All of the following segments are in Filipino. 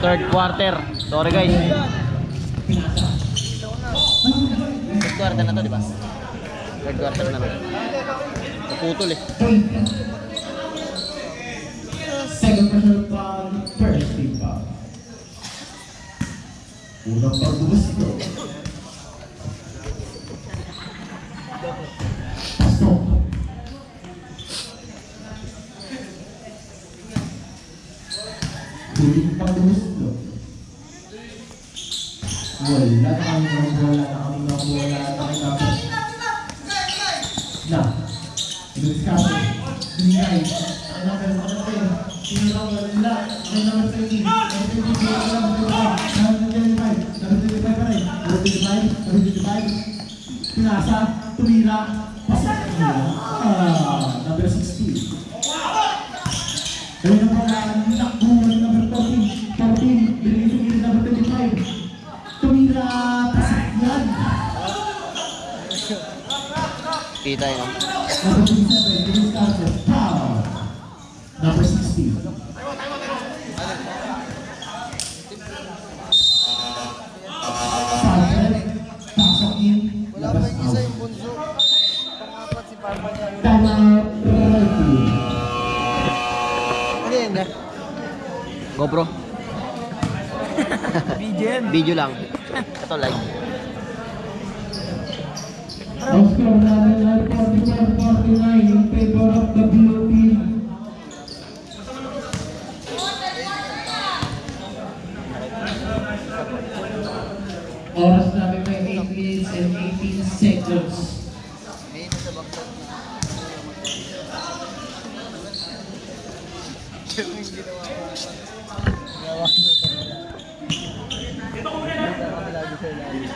Third quarter. Sorry guys. Third quarter na to, di ba? Third quarter na lang. Naputol eh. Second personal foul, first team foul. Unang pagbubusto. Pasok. Huling pagbubusto. Wala na kami ng bola, na i-discuss Binigay ang number 1 sino lang wala ang number 13 pinasa, tumira pasok number 16 gawin ang bola nakbuhan number 14 binigay number 25 tumira pasok yan Kita yun. Number 27, number 16. Pasok in. Wala pa yung isa yung bunso. Pangapat si Papa niya. Tama. Ano yan na? GoPro. Video lang. Ito live. Ang score namin ay 44-49 in favor of the blue team. Oras namin may 8 minutes and 18 seconds. May ito sa backshot na. Yung ginawa ko. Ginawa ko sa kanila. Ito ko muna na. Lagi sa ilalim.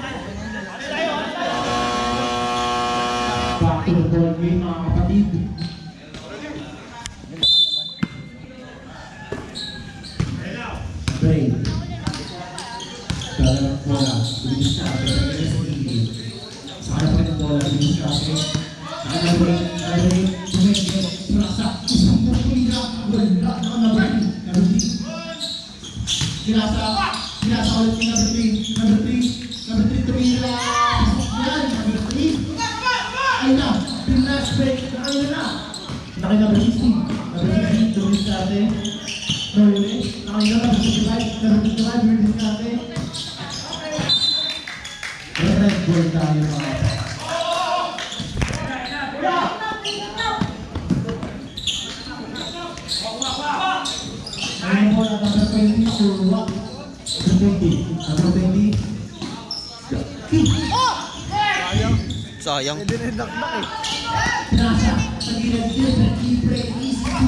Back to the ball game mga kapatid. Break. Kala ng bola. Bilis na. Sa harapan ng bola. Bilis na. Sa break. Tumengge. Prasa. Isang pagpulira. Wala na nabali. Nabali. Kinasa ulit ni number 3. Number 3 tumira. Yan. Number 3. Ay na, pinlast break, nakaya na. Nakaya number 16. Number 16, dumis natin. Norway, nakaya na, number 55, dumis natin. Red ball tayo mga. Ngayon po na number 20, Surwa. Number 20. Sayang. Pwede na yung naknak eh. Nasa, sa gilid din, sa key-break, easy to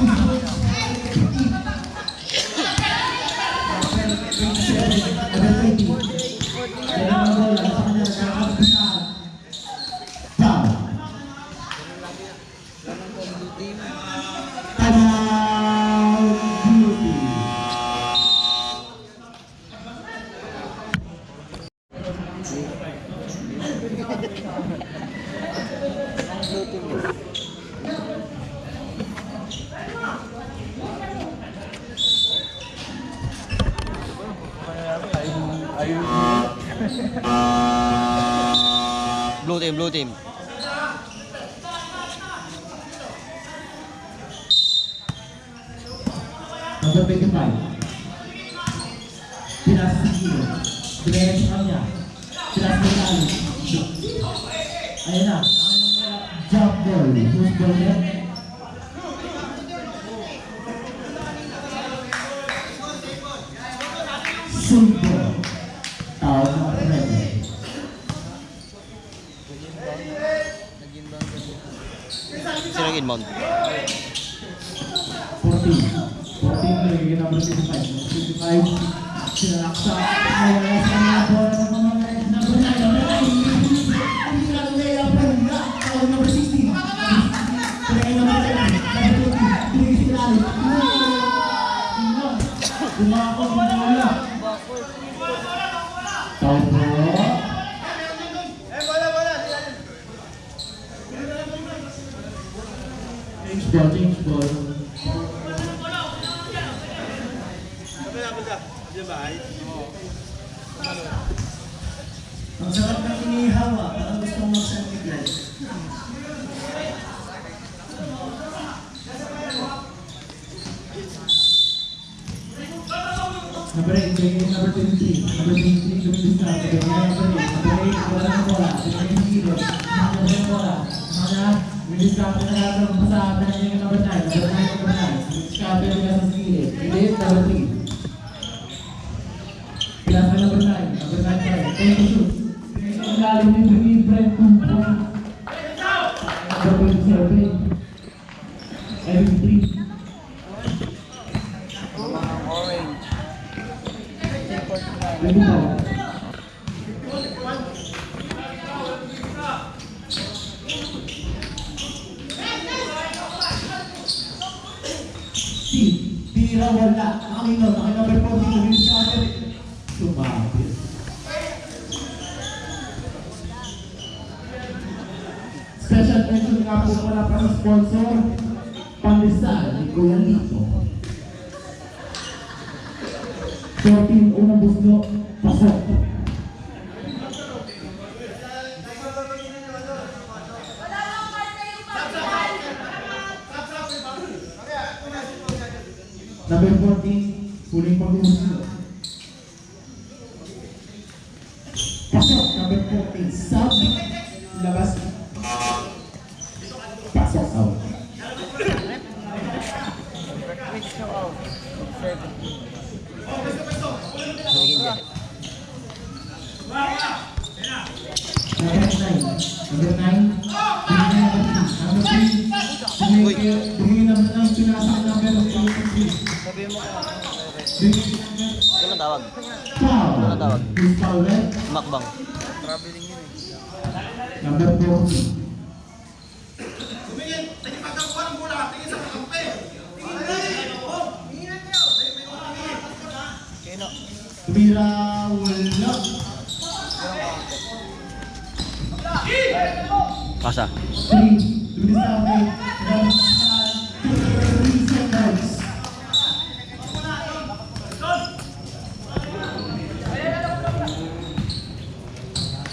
Blue team. Number 25. Pinas sa kilo. Direct sa kanya. Pinas sa kanya. Ayan na. Jump ball. Who's ball net? Shoot ball. Tawag na ready. Sino yung inbound? 14 lagi number 55. 55. Sinaksa. Nawala sa mga bola ng mga number 9. Hindi na nila pa rin. Tawag number 16. Kaya number 10. Number 20. Pinigil si Lali. Gumakot ng bola. Tawag po. Change ball. Ang sarap ng inihawa, parang gusto mong magsangkiglan. Number 8, number 23. Number 23, Luis Castro. Number 8, wala ng bola. Number 0, wala ng bola. Luis Castro na natin ang pasahan na niya yung number 9. Number 9. Luis Castro yung nasa skillet. Philip, number 3. Pinasa number 9. Number 9 pa rin. Thank you, shoot. Ang lalim ni Brent Kumpo. Number 27. Evan 3. Orange. Lagi ba? Tira wala. Nakakino. Number 14. Luis Castro. Sumabit. Special mention nga po pala pa sa sponsor. Pandesal ni Kuya Lito. 14, unang busno, pasok. Number 14, huling pag-usno. Pasok, number 14, sub, labas. Pasok, out. Which show out? 17. Nagiging dyan. Number 9. Number 9. Number 3. Tumingin number 9. Pinasang number 23. Sabihin mo kung Ano tawag? Foul. Ano tawag? Who's foul, right? Makbang. traveling yun eh. Number 40. Kino. Tumira, wala. Pasa. 3. Tumira sa akin. 3 seconds.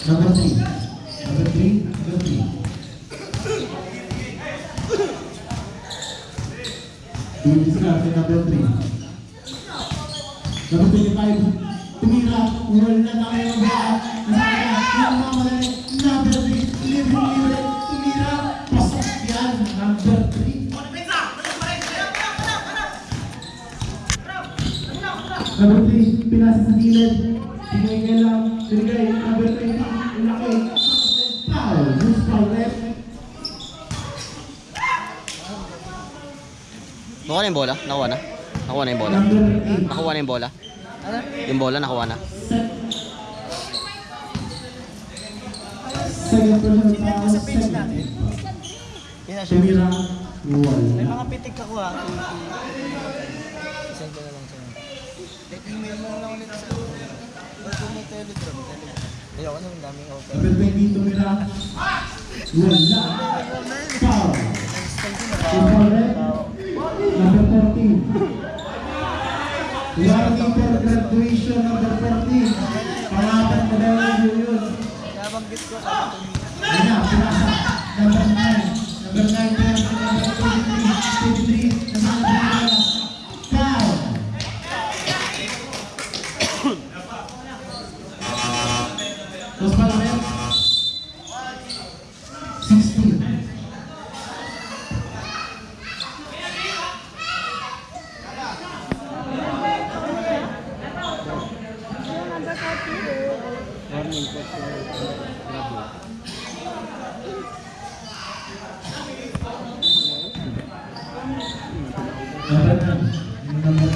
Number 3. Number 3. Number 3. Tumira sa akin. Number 3. Number 25. Tumira, wala na tayo ng baka. Number 3. Libre. Tumira. Pasok yan. Number 3. Number 3, pinasa sa gilid. Pinigay lang. Pinigay. Number 20, laki. Foul. Who's foul left? Nakuha na yung bola? Nakuha na? Nakuha na yung bola? Number 8. Nakuha na yung bola? Ano? Yung bola nakuha na? Set. Second personal foul. Sa page Second. natin. Kina siya. Tumira, May wala. mga pitik ako ha. Isend ko na lang sa'yo. Email mo lang ulit sa bago mo Telegram. Ayoko na, ang daming open. Number 20, tumira. Wala. Foul. Install ko na Who's foul left? Number 14. Warning for graduation, number 14. Pangapat na daw yun. Nabanggit ko sa Yan na, pinasa. Number 9. Number 9, pinasa. Number 23. 23. Number 9. Foul. Tapos pala rin. 16. Warning po sa Number 9. Number 9.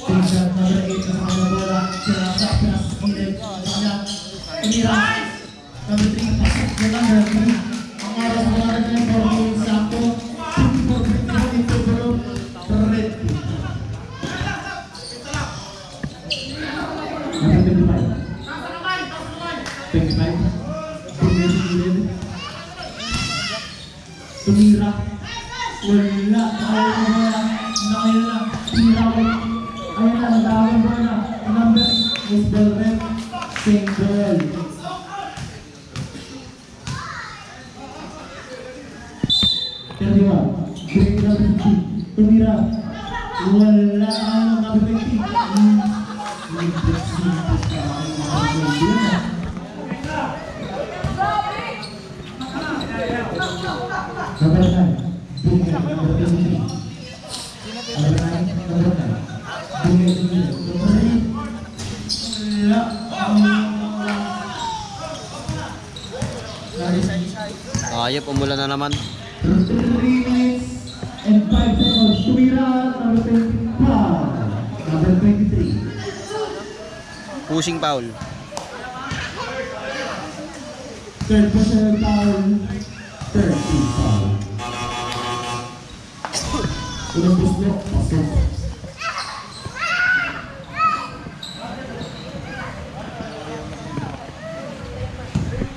Take shot, number 8. Kasama na bola. Pinasa, pinasa sa gilid. Kanya. Tumira. Number 3. Pasok na number 3. Ang oras mo na rin yung 4 minutes sakto. 24 into group. Red. Number 25. ace ball rep, same ball. Terima, break number 50, tumira. Wala ang number 20. Number 9, bring it, number 23. Number 9, number 9. Bring it, number 3. Wala. Ayop, umulan na naman. 3 minutes and 5 seconds. Tumira, number 25. Number 23. Pushing foul. Third personal foul. 13 foul. Unang puslo, pasok.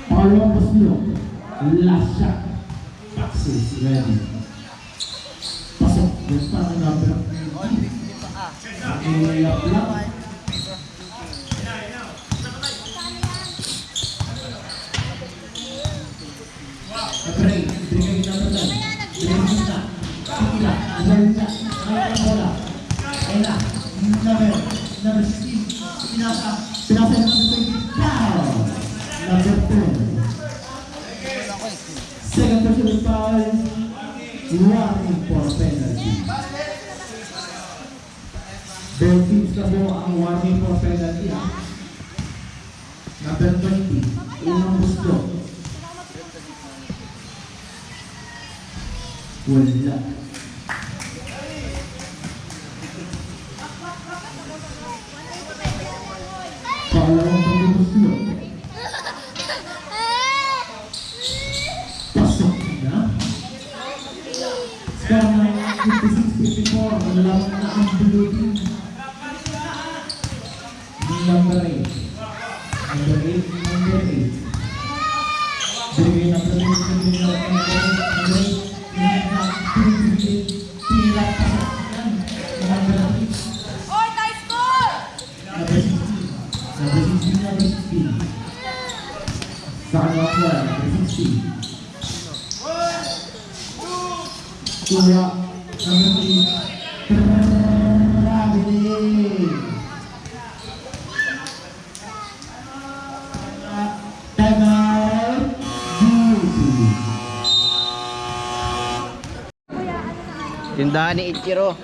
Pangalawang puslo, last shot. Passes, ready. Pasok, yung parang number. Layup lang. Break, bigay number 9. Break na. Sikila, break na. Ay, bola. Ayun na. Number 16. Pinasa yung number 20. Foul. Number 10. Second personal foul. Warning for penalty. Both teams na po ang warning for penalty. Number 20. Unang gusto. Wala. Pangalawang pagkakaslo. Pasok na. Score 56-54. Walang na ang blue team. Number 8. Number 8. Number 8. Bigay number 8. Number 8. Oy, tie score! Number 16. Sa kanya number 16. Kuya, number 3. Traveling. Time out. Tindahan ni Ichiro.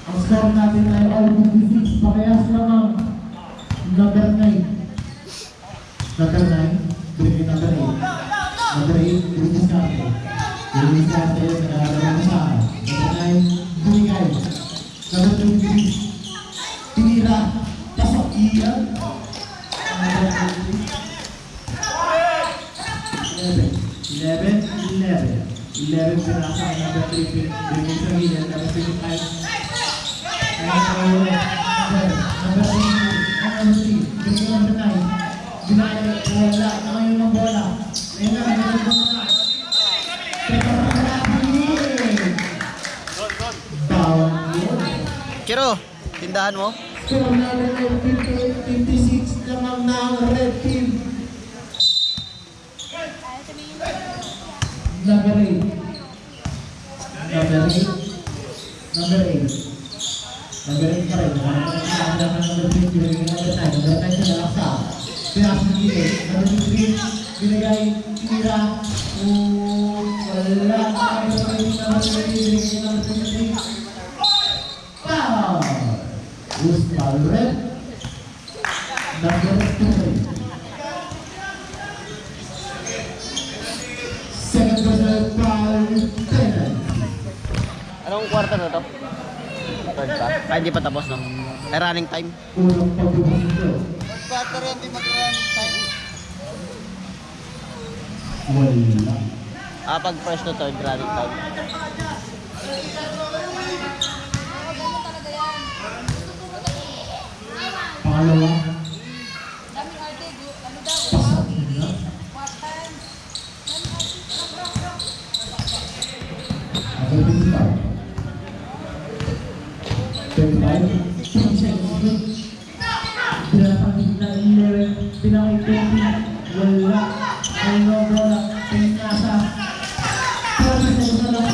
Ang score natin ay all 56. Pakayas lang ang number 9. Number 9. Bigay number 8. Number 8. Lumis Carte. Lumis Carte. Nagkakaroon sa number 9. Bumigay. Number 23. Tinira. Pasok. Iyan. Number 11 pinasa ay number 3 bigay sa gilid, number 25 number 3 bigay number 9 binay, wala na ngayon ng bola ayun na, ngayon ng bola down yun Ichiro, tindahan mo? score natin ay 56 lamang ng red team. Number 8. Number 8. Number 8. Number 8 pa rin. Number 3. Binigay number 9. Number 9 sa lalaksa. Pinasa ng gilid. Number 3. Binigay. Tira. Wala. Number 3. Binigay number 23. Foul! Who's foul red? Number 2. Second personal foul, penalty. Anong kwarta na to? Third pa? Ay, hindi pa tapos, no? Ay, running time. Unang pagbubukas ito. Quarter yan, di mag-run time. Wala. Pag first to third, running time. Pangalawa, Daming arte, ano daw? pasok na. What time? Number 25. 25. 20 seconds. Pinapagin na 11. Pinakay 20. Wala. Ay no, bola. Pinasa. 30 seconds na lang.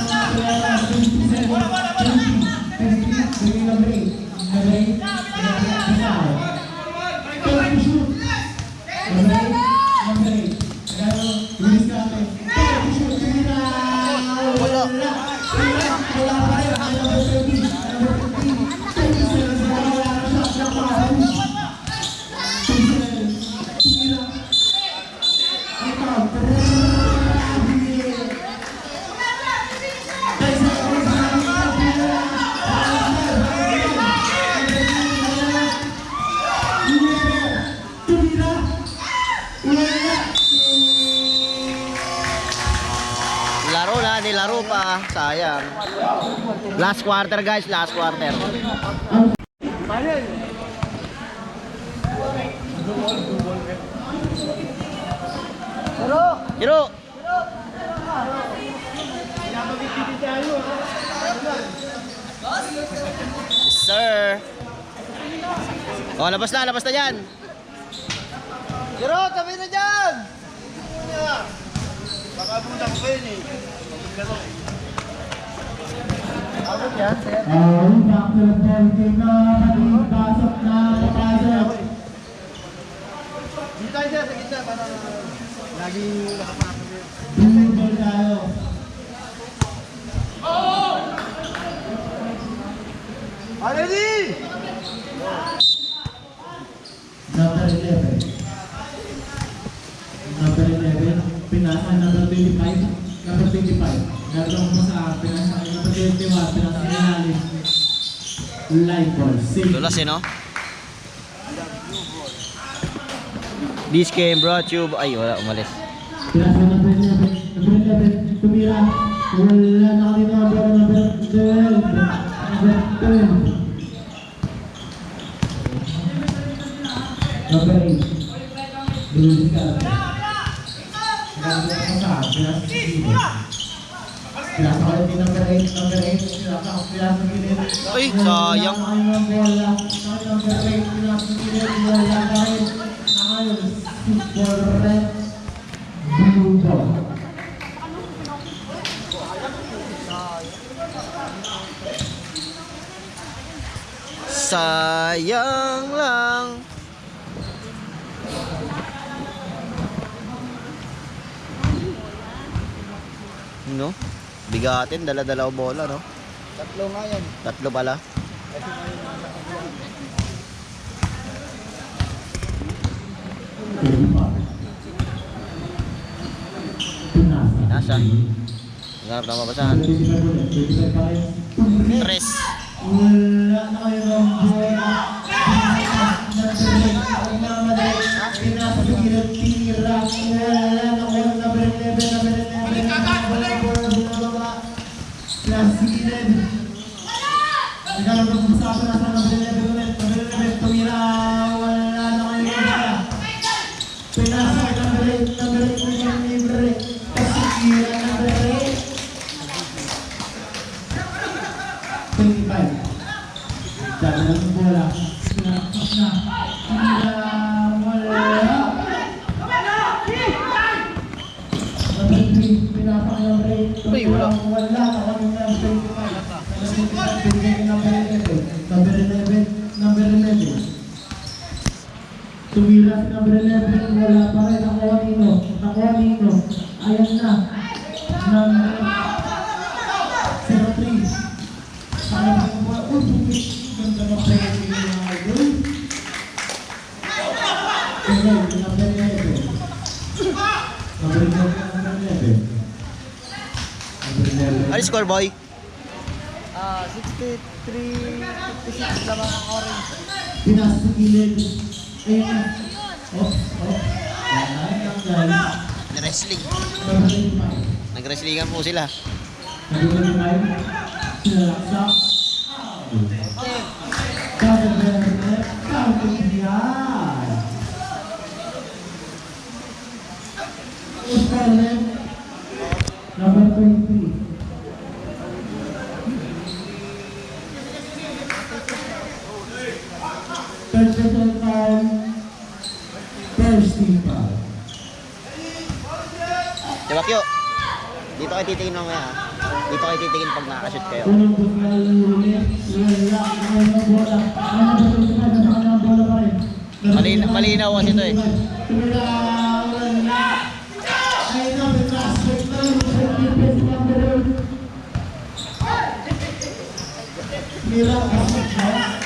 20 seconds. 20. 20. Bigay na break. Nabay. Pinasa. 30 shoot. Nabay. Nabay. Kaya, release ka natin. 30 shoot. Wala. Wala pa rin. Number 30. Number 15. 20 seconds na lang. Wala na siya. Laro na, nilaro pa. Sayang. Last quarter guys, last quarter. Hiro! Yes, sir. Oh, labas na yan. Hiro, tabi na dyan! Baka muna ko yun eh. Pasok na papasok. Dito tayo sir, sa gitna. Para laging nakapasok. Bumibol tayo. Ready! Number 11. Number 11. Pinasa number 25. Number 25. Nagawang mo sa pinasa. Number 21. Pinasa nilalim. Live ball. Safe. Dulas eh, no? This game brought you... Ay, wala, umalis. Pinasa number 11. Number 11. Tumira. Wala na dito. Number 12. Number 12. Number 8. Dulu ka. Pinasa ulit yung number 8. Number 8. Pinasa gilid. Ay, sayang. Number 8. Pinasa gilid. Wala ka rin. Ayos. Super red. Blue ball. Sayang lang. No? Bigatin, dala-dalaw bola, no? Tatlo nga yan. Tatlo pala. Nasa. Naghanap na mabasahan. Tres. Wala na kayo ng bola. Pinasa sa gilid, tira. Wala na kayo ng number 11. Pinasa sa gilid. Naghanap ng usapan na sa number 11 ulit. Number 11, tumira. Wala na kayo ng bola. Pinasa sa number 8. Number 8 yung libre. Kasi tira number 8. 25. Dami ng bola. Pinakas na. Wala. Number 3. Pinapak number 8. Uy, wala. Wala. Nakaling ng 25. Number 11. Number 11. Number 11. Tumira si number 11. Wala pa rin. Nakuha nino. Ayan na. Number 03. Sayang ang bola. Uy, bukit. Ganda na play ng mga idol. Number 11. Number 11. Ano score, boy? 63-56 lamang ang orange. Pinasa sa gilid. Ayun na. Off. Yan guys. Wrestling. Number 25. Nag-wrestlingan po sila. Number 25. Sinalaksak. Counter yan. Number 23. Third personal foul. First team foul. Diba, Kyo? Dito kayo titingin mamaya ha. Dito kayo titingin pag nakakashoot kayo. Unang bukal ulit. Wala. Ang bola. Ang bola pa rin. Malinaw kasi ito eh. Tumira. Wala. Ay na, may prospect na. Tumira. Prospect na.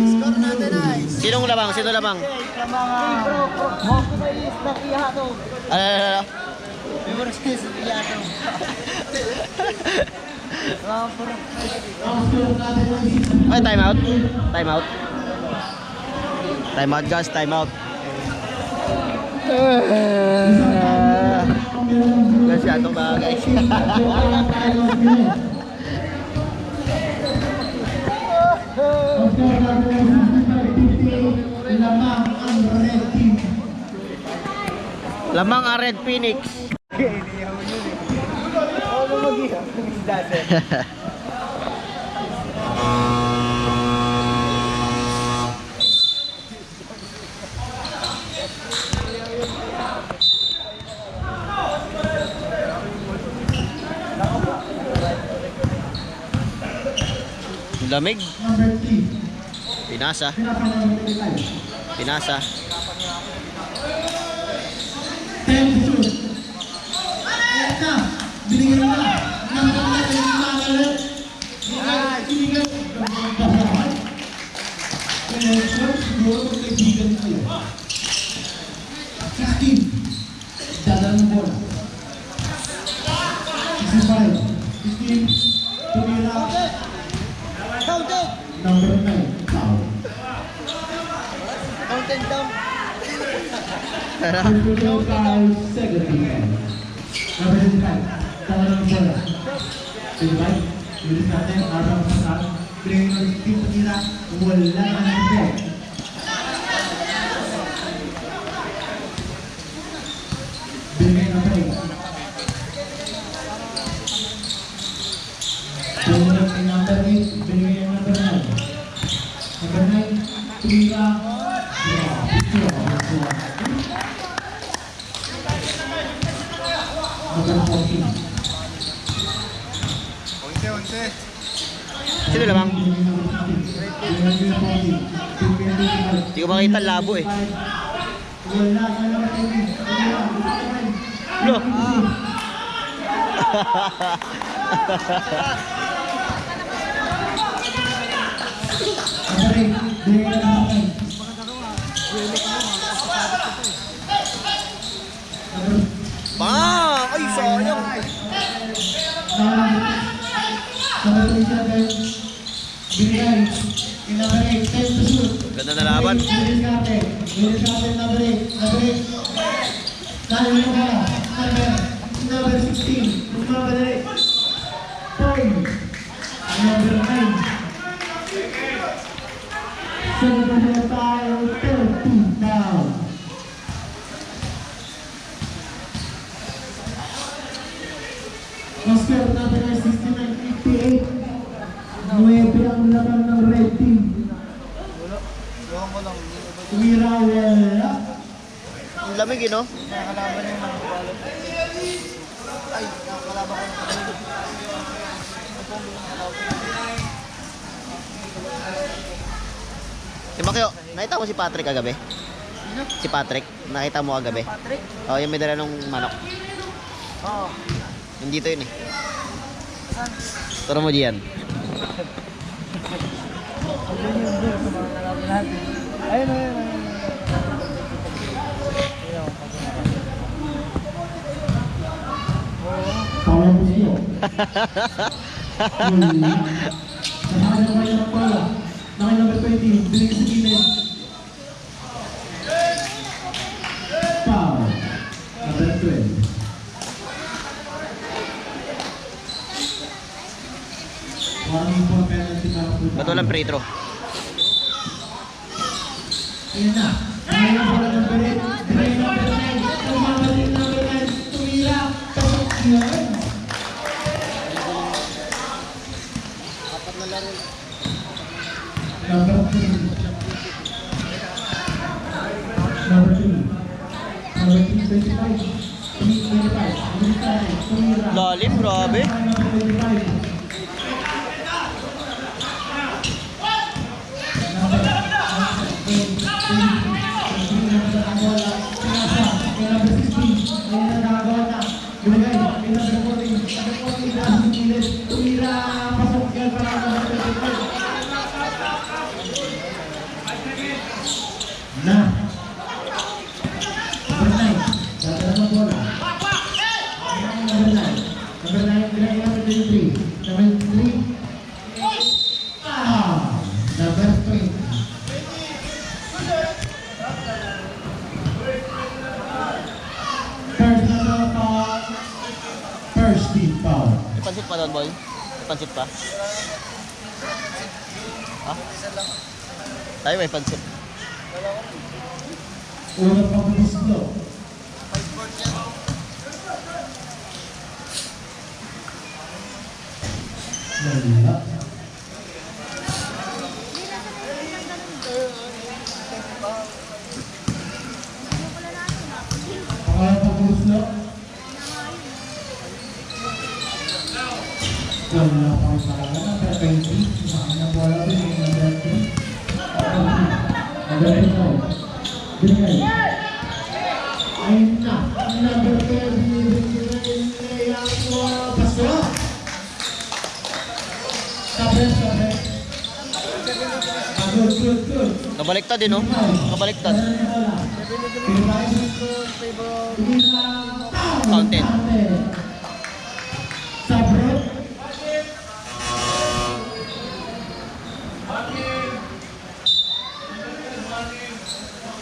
Score natin ay. Sinong labang? Sino labang? Sa mga... Hawk na is na Piato. Ano? Favorite is Piato. Ay, time out. Time out. Time out guys, time out. Kasi atong bagay. Lamang ang Red Phoenix. Lamig. Pinasa. Pinasa. 10 to shoot. Ayan na. Binigyan na. Number 9 yung Mangalet. Binigyan. Connection. Siguro magkaibigan kayo. 16. Dadala ng bola. 65. 15. Tumira. Counted! Number 9. Foul. Counted down. Personal foul. Second team. Number 25. Tama ng bola. 25. Bilis natin. Arang pasal. Pinagin ng team Tumira. Wala na ng ball. Binigay ng break. Sumunod kay number 8, binigay ang number 9. Number 9, Tumira. Number 14. Sino lamang? Hindi Hindi ko makita labo eh. Wala ka naman TV. Lo. Bang! Ay, sayang. Ganda na laban. Number 16. Number 9. Second foul, 13 foul. Oscar natin ay 69-58. 9 ang laban ng red team. Tumira wala. Ang lamig eh, no? Nakakalaban yung mga balot. Ay, nakakalaban ko ng Makyo, nakita mo si Patrick kagabi? Si Patrick, nakita mo kagabi? Patrick? Oh, yung may dala nung manok. Oo. Hindi to yun eh. Turo mo diyan. Ayun yung doon sa mga nalaban natin. Ayun, ayun, ayun. Power mo siyo. Nakakita mo yung pala. Nakay number 20, binig sa gilid. Foul. Number 12. Warning for penalty para po. Ba't walang free throw? Ayan na. Ngayon na pala number 8. Drain number 9. Tumabalik number 9. Tumira. Pasok yun. Lalim, grabe. Nah, number 9, dadala ng bola. Number 9, number 23, number 3. Number 20. Personal foul. First team foul. May pansit pa doon, boy? May pansit pa? Ha? Tayo may pansit. Unang pagpuslo. Wala. Pangalang pagpuslo. Wala pa ang sarang number 20. Sa kanya bola rin yung number 3. Number 2. Binigay. Ayun na. Number 12. Binigay ang paso. Kapres. Good. Kabaliktad din, no? Kabaliktad. Fountain. Sabrot.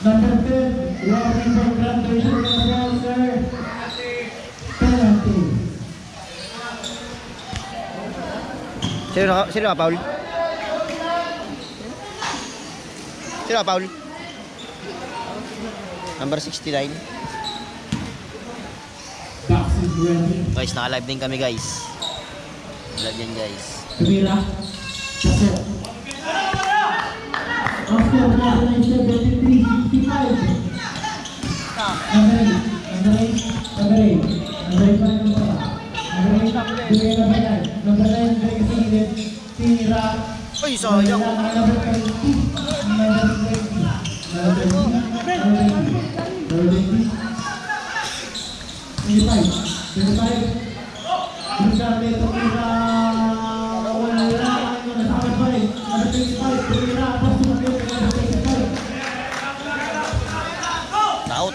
Number 10, warning for graduation of the ball, sir. Penalty. Sino ka, Paul? Sino ka, Paul? Number 69. Box is ready. Guys, naka-live din kami, guys. Live din, guys. Tumira. Paso. After number 73, 65. Number 8 pa rin ang bola. Number 8, bigay number 9. Number 9, bigay kasigilid. Tinira. Uy, sayang. Number 20. Number 20. Number 20. 25. Gonzalo, tumira. Wala. Nasakot pa rin. Number 25, tumira. Pasok yun. Number 25. Tao.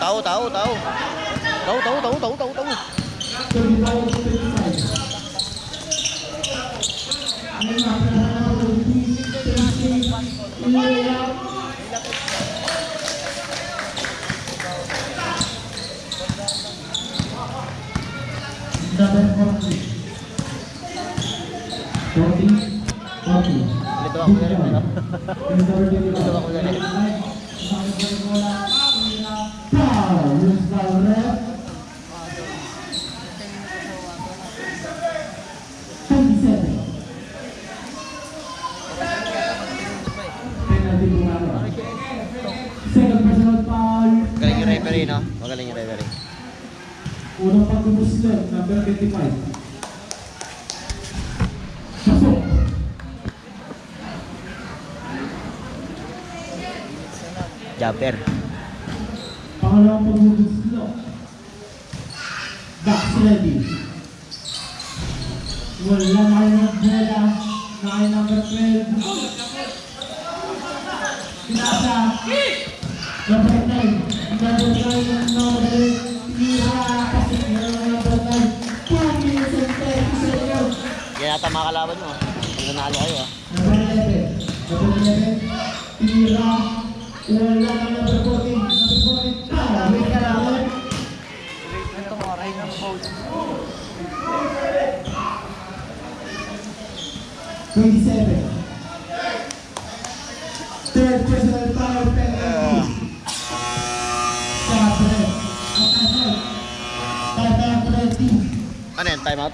40. Ito ako na rin, no? Ito ako na rin. Second personal foul. Magaling yung referee, no? Magaling yung referee. Unang pagbubuslot, number 55. Pasok. Jumper. Pangalawang pagbubuslot. Box ready. Wala na kayo ng bola. Nakain number 12. Pinasa. Number 9. Number 9. Number 9. Tira. Kasi number 9. 2 minutes and 30 seconds. Yan ata mga kalaban mo. Pag nanalo kayo, ah. Number 11. Number 11. Tira. Wala na number 14. Number 14. Wait ka lang. Ito mo, right ng coach. 27. Third personal foul penalty. Sabres. Ano yan? Time out?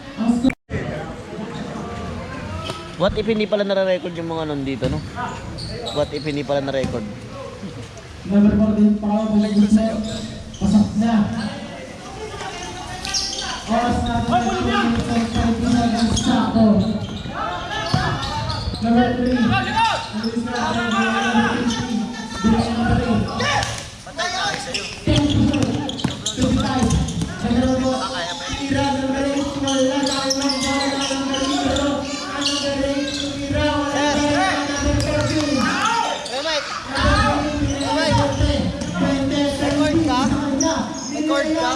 What if hindi pala nare-record yung mga nandito, no? What if hindi pala na-record? Number 14 foul. Pasok na. Powerboard ka?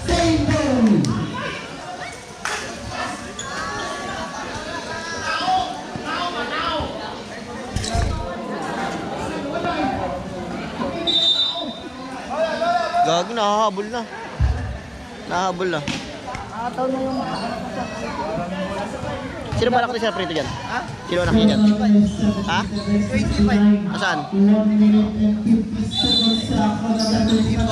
Same goal. Gagi, nakahabol na. Nakahabol na. Nakataw na yung Sino ba nakita siya prito dyan? Ha? Sino nakita dyan? Ha? 25. Saan? 1 minute and 50 seconds sa pagkakataon ng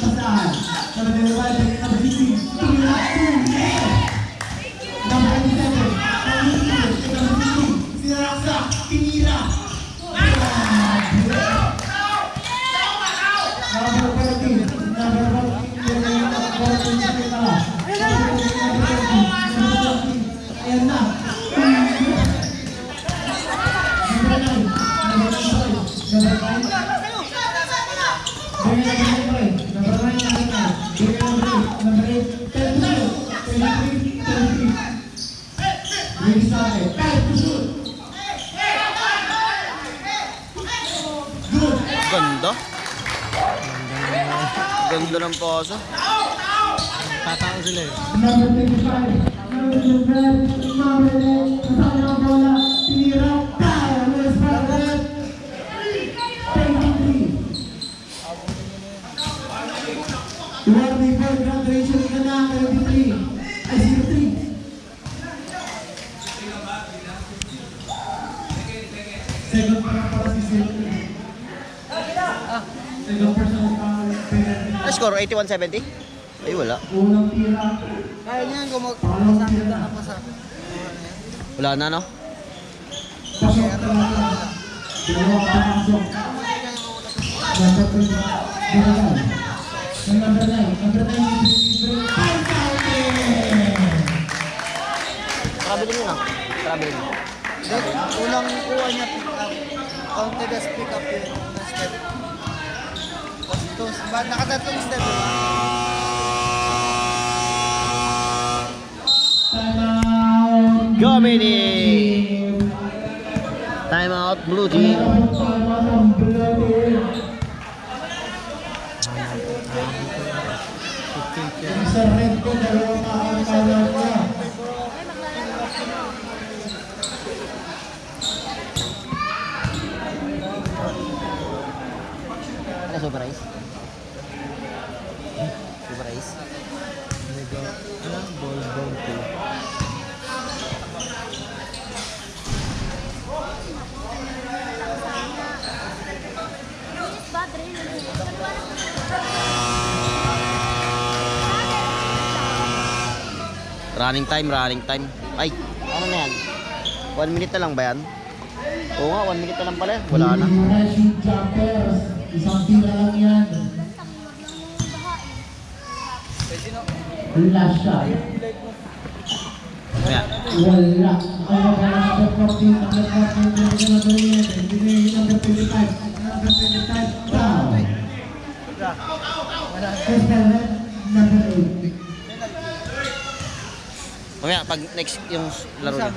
pasahan. Sa nagawal ng kabising, tira 2. Number 87, Siraksa, tinira. Number 14, ayan na. Ganda. Ganda ng pasa. Tatao sila eh. Number 25, number 12, number 8, kasama ang bola, tinira, power, Luis Barret, 23. Tuwag before graduation ka na, 23, ay 03. Second pa lang para si 03. Second person para penalty. Ano score? 81-70? Ay, wala. Unang tira, Kaya niyan kung pangalawang mag-pasakit tira. na pa sa... Wala na, no? Pasok ka lang. Dalawang pumasok. Dapat ko yung dalagal. Yung number 9. Number 9 yung libre. Time counting! Traveling yun, ah. Traveling. Unang kuha niya pick up. Counted as pick up yun. Unang step. Tapos nakatatlong step yun. Time out! Go, Mini! Time out, blue team. Time out ang blue team. Yung sa red ko, dalawang makakalaw ka. Ano, super ice? Super ice? Ball bounty. Running time, running time. Ay, ano na yan? 1 minute na lang ba yan? Oo nga, 1 minute na lang pala. Wala na. Rushing jumpers. Isang tira lang yan. Last shot. Kaya, Wala. Ang mga number 14, number 14, number 11, number 25, number 25, foul. First ball, number 8. mamaya, pag next yung laro niya.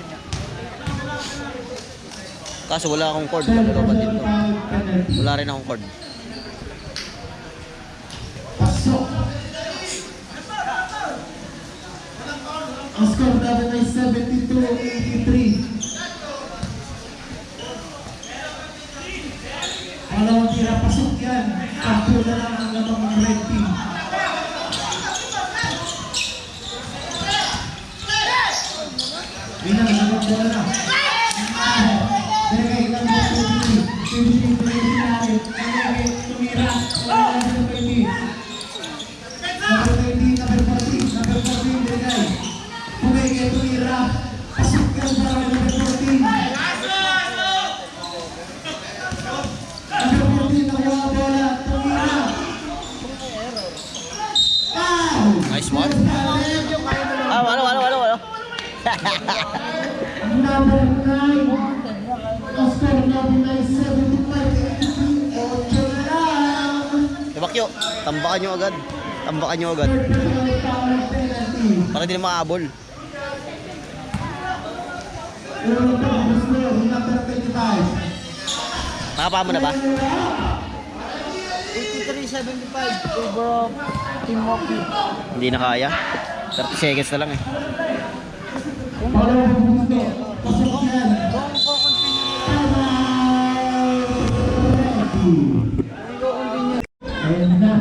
Kaso wala akong cord. Pagkapat dito. Wala rin akong cord. Pasok. Ang score natin ay 72-83. Dalawang tira, pasok yan. Kampo na lang ang lamang red team. Winang, nagod bola na. Delegay, number 23. 23, natin. Delegay, tumira. Number 20. Number 20, number 14. Number 14, delegay. Tumigay, tumira. Pasok yan para kay number 14. Number 14, nakuha ang bola. Tumira. Foul! Nice one. Ah, wala. Number 9. Ang score natin ay 75-82. 8 na lang. Bakyo, tambakan nyo agad. Tambakan nyo agad. Third personal foul penalty. Para di na makahabol. Number 25. Nakapa mo na ba? 75. Favor of Team Moki. Hindi na kaya. 30 seconds na lang eh. Pangalawang punto. Pasok yan. Kung ko-continue. Ayan na.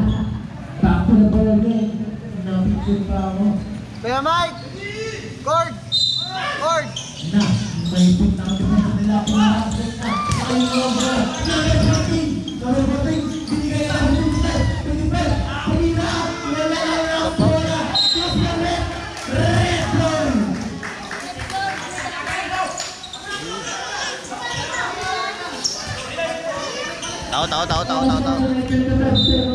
Back to the ball again. Napicture pa ako. Kuya Mike! Cord! Cord! Na, may punta ang defense nila. Pinahasok na. Ay, over. Nagabating. Nagabating. Binigay na ang defense. Defense. Kanina. Wala na ang bola. Just na red. Red ball. Tao.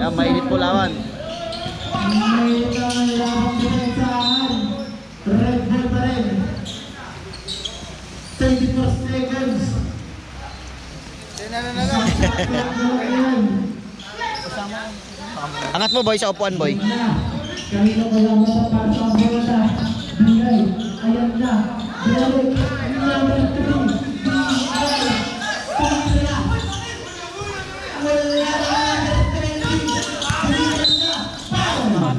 Yan, mainit po lawan. May lamang pinagsahan. Red ball pa rin. 24 seconds. Tinano na lang. Angat mo boy sa upuan boy. Kanina ko lang mapapasa ang bola. Bigay. Ayan na. Derek. Number 3. Bigay. Tumira. Wala na. Trending. Ayan na. Foul.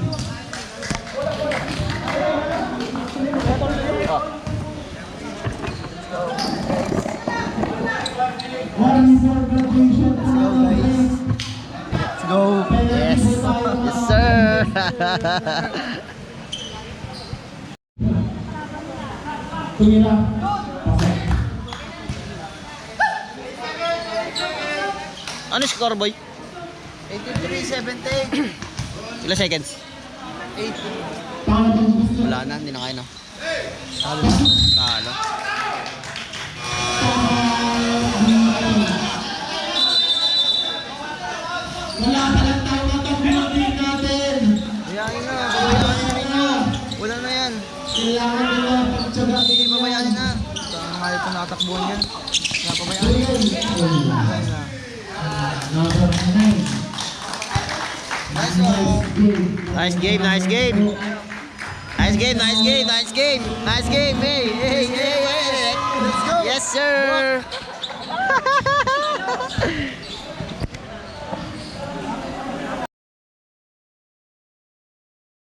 One more graduation. Let's go. Yes. Yes sir. Tumira. Ano score boy? 83-78. Ilang seconds? 8. Pangalawang gusto. Wala na, hindi na kaya na. Talo. Wala pa lang tayo matagpunin natin. Hayaan na. Babayanin na ninyo. Wala na yan. Kailangan nila pagtsaga. Sige, babayanin na. Saan nga ito nakatakbuhan yan? Napabayaan. Hayaan na. Number 9. Nice one. Nice game. Nice game. Hey. Let's go. Yes sir.